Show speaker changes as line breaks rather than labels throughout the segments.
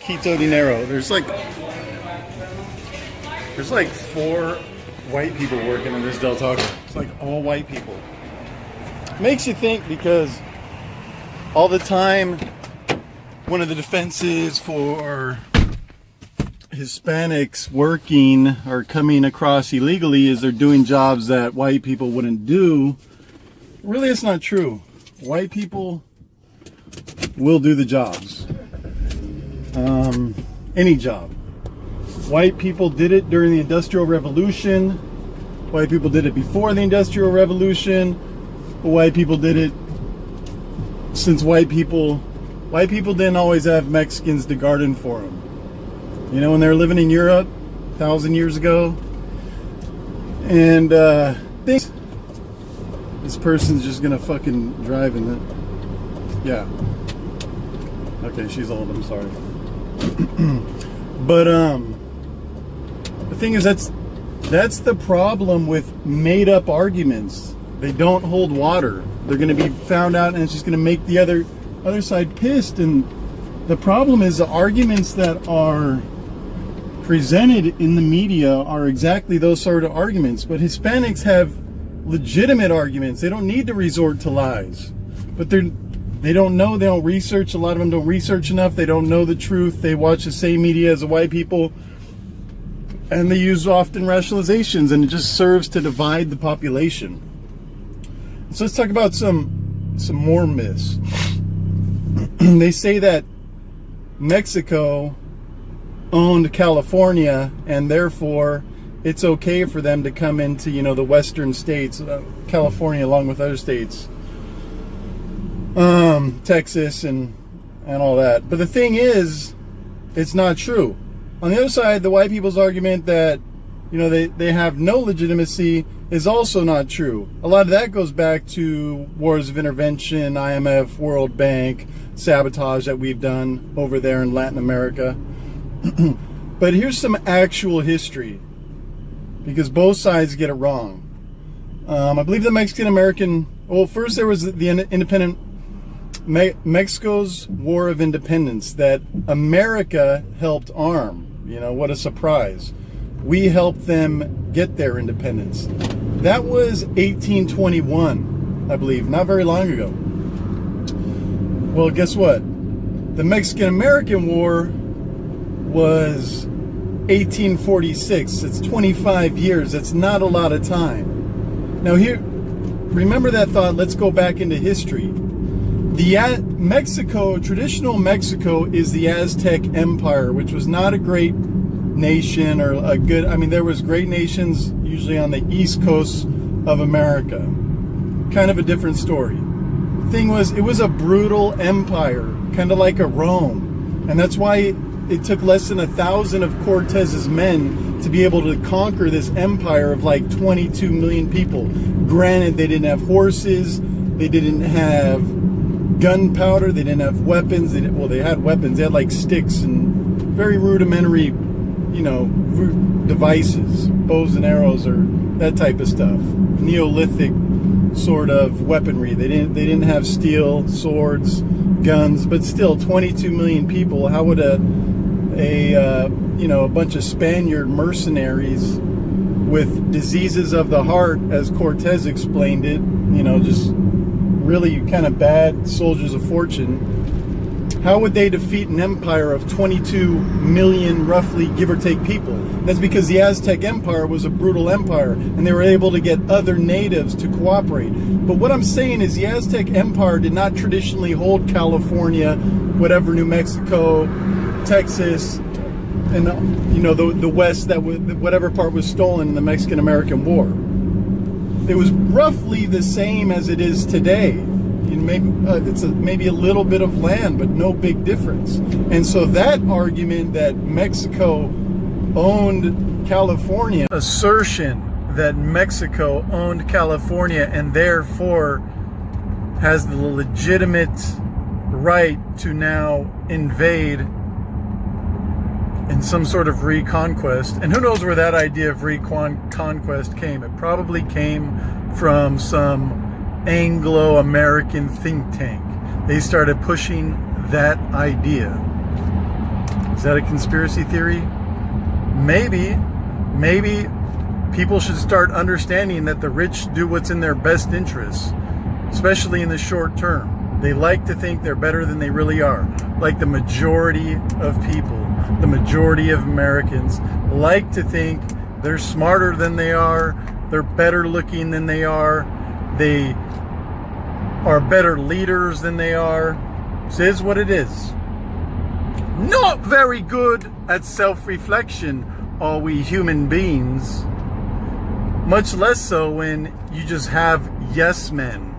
Quito Dinero. There's like 4 white people working in this Del Taco. It's like all white people. Makes you think, because all the time one of the defenses for Hispanics working or coming across illegally is they're doing jobs that white people wouldn't do. Really, it's not true. White people will do the jobs. Any job. White people did it during the Industrial Revolution. White people did it before the Industrial Revolution. White people did it since white people didn't always have Mexicans to garden for them. You know, when they were living in Europe 1,000 years ago. And this person's just gonna fucking drive in it. Yeah. Okay, she's old, I'm sorry. But the thing is, that's the problem with made up arguments. They don't hold water. They're going to be found out, and it's just going to make the other side pissed. And the problem is the arguments that are presented in the media are exactly those sort of arguments. But Hispanics have legitimate arguments. They don't need to resort to lies. But they don't know. They don't research. A lot of them don't research enough. They don't know the truth. They watch the same media as the white people. And they use often rationalizations, and it just serves to divide the population. So let's talk about some more myths. They say that Mexico owned California, and therefore it's okay for them to come into, you know, the western states, California along with other states, Texas and all that. But the thing is, it's not true. On the other side, the white people's argument that, you know, they have no legitimacy is also not true. A lot of that goes back to wars of intervention, IMF, World Bank, sabotage that we've done over there in Latin America. But here's some actual history, because both sides get it wrong. I believe the Mexican-American, well, first there was the independent, Mexico's War of Independence that America helped arm. You know, what a surprise. We helped them get their independence. That was 1821, I believe, not very long ago. Well, guess what? The Mexican-American War was 1846. It's 25 years. That's not a lot of time. Now here, remember that thought. Let's go back into history. Traditional Mexico is the Aztec Empire, which was not a great nation or a good, I mean, there was great nations usually on the east coast of America. Kind of a different story. The thing was, it was a brutal empire, kind of like a Rome. And that's why it took less than 1,000 of Cortez's men to be able to conquer this empire of like 22 million people. Granted, they didn't have horses, they didn't have gunpowder, they didn't have weapons. They had weapons. They had like sticks and very rudimentary, you know, devices, bows and arrows or that type of stuff. Neolithic sort of weaponry. They didn't have steel, swords, guns, but still 22 million people. How would a bunch of Spaniard mercenaries with diseases of the heart, as Cortez explained it, you know, just really kind of bad soldiers of fortune, how would they defeat an empire of 22 million, roughly, give or take, people? That's because the Aztec Empire was a brutal empire, and they were able to get other natives to cooperate. But what I'm saying is the Aztec Empire did not traditionally hold California, whatever, New Mexico, Texas, and, you know, the West, whatever part was stolen in the Mexican-American War. It was roughly the same as it is today. It's maybe a little bit of land, but no big difference. And so that argument that Mexico owned California, assertion that Mexico owned California and therefore has the legitimate right to now invade in some sort of reconquest. And who knows where that idea of reconquest came. It probably came from some Anglo-American think tank. They started pushing that idea. Is that a conspiracy theory? Maybe people should start understanding that the rich do what's in their best interests, especially in the short term. They like to think they're better than they really are. Like the majority of people, the majority of Americans like to think they're smarter than they are, they're better looking than they are better leaders than they are. This is what it is. Not very good at self-reflection are we human beings. Much less so when you just have yes men.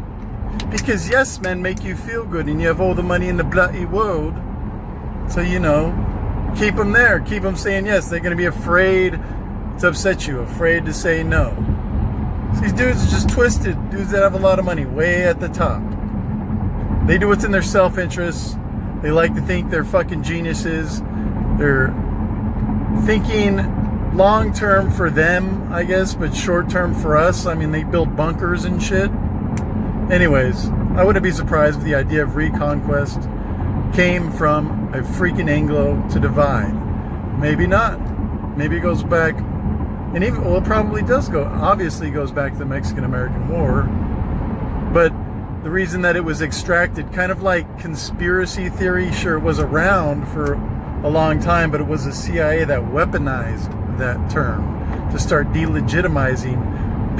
Because yes men make you feel good and you have all the money in the bloody world. So, keep them there. Keep them saying yes. They're going to be afraid to upset you, afraid to say no. So these dudes are just twisted. Dudes that have a lot of money way at the top. They do what's in their self-interest. They like to think they're fucking geniuses. They're thinking long-term for them, I guess, but short-term for us. I mean, they build bunkers and shit. Anyways, I wouldn't be surprised if the idea of reconquest came from a freaking Anglo to divide. Maybe not. Maybe it goes back, and even, well, it probably does go, obviously goes back to the Mexican-American War, but the reason that it was extracted, kind of like conspiracy theory, sure, it was around for a long time, but it was the CIA that weaponized that term to start delegitimizing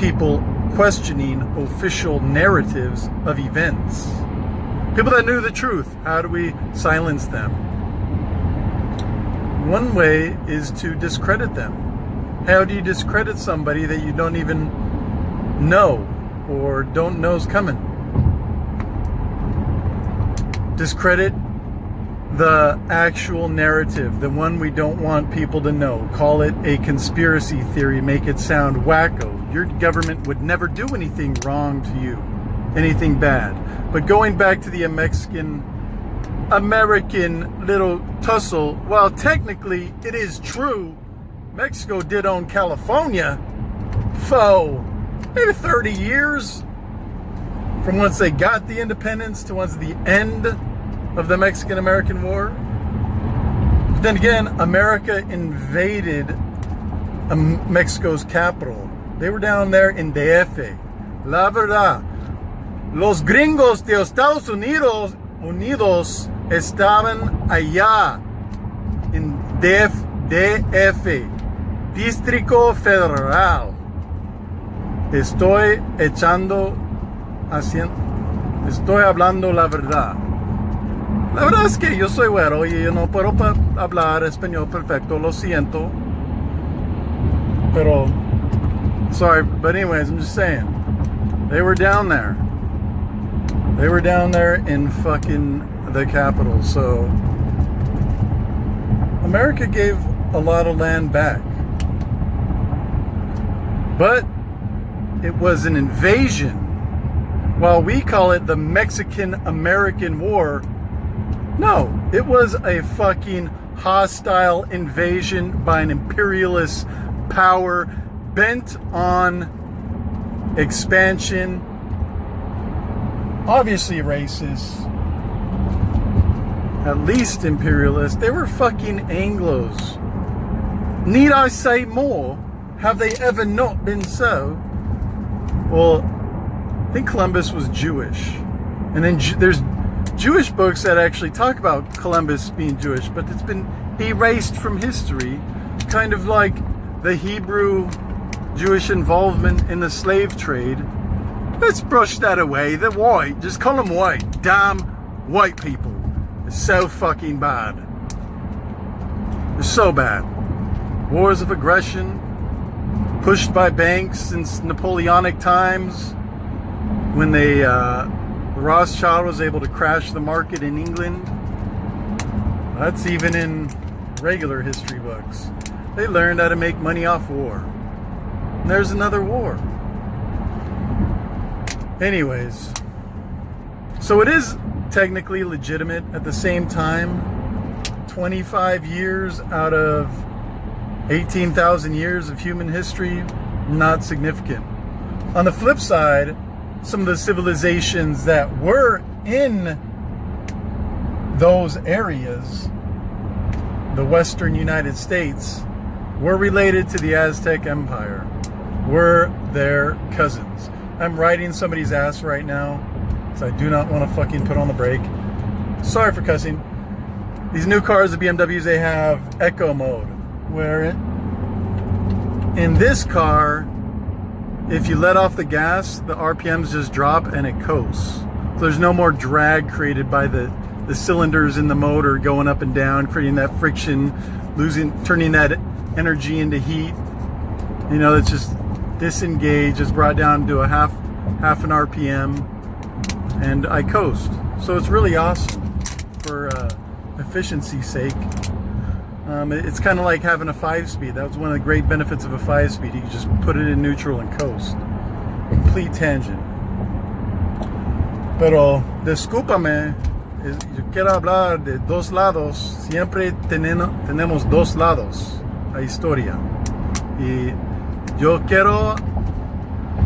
people questioning official narratives of events. People that knew the truth. How do we silence them? One way is to discredit them. How do you discredit somebody that you don't even know or don't know's coming? Discredit the actual narrative, the one we don't want people to know. Call it a conspiracy theory, make it sound wacko. Your government would never do anything wrong to you, anything bad. But going back to the Mexican-American little tussle, while technically it is true, Mexico did own California for maybe 30 years, from once they got the independence to once the end of the Mexican-American War. But then again, America invaded Mexico's capital. They were down there in DF. La verdad, los gringos de Estados Unidos estaban allá en DF, Distrito Federal. Estoy hablando la verdad. La verdad es que yo soy güero y yo no puedo hablar español perfecto, lo siento. Pero, sorry, but anyways, I'm just saying. They were down there. They were down there in fucking the capital. So, America gave a lot of land back. But it was an invasion. While we call it the Mexican-American War, no, it was a fucking hostile invasion by an imperialist power bent on expansion, obviously racist, at least imperialist. They were fucking Anglos. Need I say more? Have they ever not been so? Well, I think Columbus was Jewish. And then there's Jewish books that actually talk about Columbus being Jewish, but it's been erased from history, kind of like the Hebrew Jewish involvement in the slave trade. Let's brush that away. They're white. Just call them white. Damn white people. It's so fucking bad. It's so bad. Wars of aggression, pushed by banks since Napoleonic times, when Rothschild was able to crash the market in England. That's even in regular history books. They learned how to make money off war. And there's another war. Anyways, so it is technically legitimate. At the same time, 25 years out of 18,000 years of human history, not significant. On the flip side, some of the civilizations that were in those areas the Western United States, were related to the Aztec Empire. We're their cousins. I'm riding somebody's ass right now, so I do not want to fucking put on the brake. Sorry for cussing. These new cars, the BMWs, they have eco mode, where in this car, if you let off the gas, the RPMs just drop and it coasts. So there's no more drag created by the cylinders in the motor going up and down, creating that friction, turning that energy into heat. You know, it's just disengaged. It's brought down to a half an RPM, and I coast. So it's really awesome for efficiency's sake. It's kind of like having a 5-speed. That was one of the great benefits of a 5-speed. You can just put it in neutral and coast. Complete tangent. Pero discúlpame, yo quiero hablar de dos lados. Siempre tenemos dos lados a historia. Y yo quiero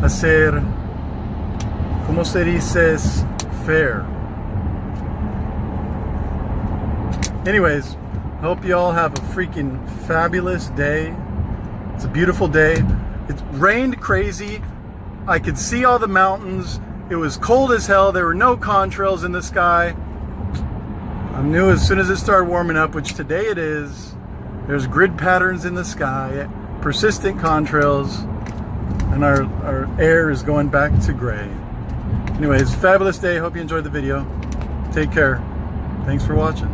hacer, ¿cómo se dice? Fair. Anyways, I hope you all have a freaking fabulous day. It's a beautiful day. It rained crazy. I could see all the mountains. It was cold as hell. There were no contrails in the sky. I knew as soon as it started warming up, which today it is, there's grid patterns in the sky, persistent contrails, and our air is going back to gray. Anyways, fabulous day. Hope you enjoyed the video. Take care. Thanks for watching.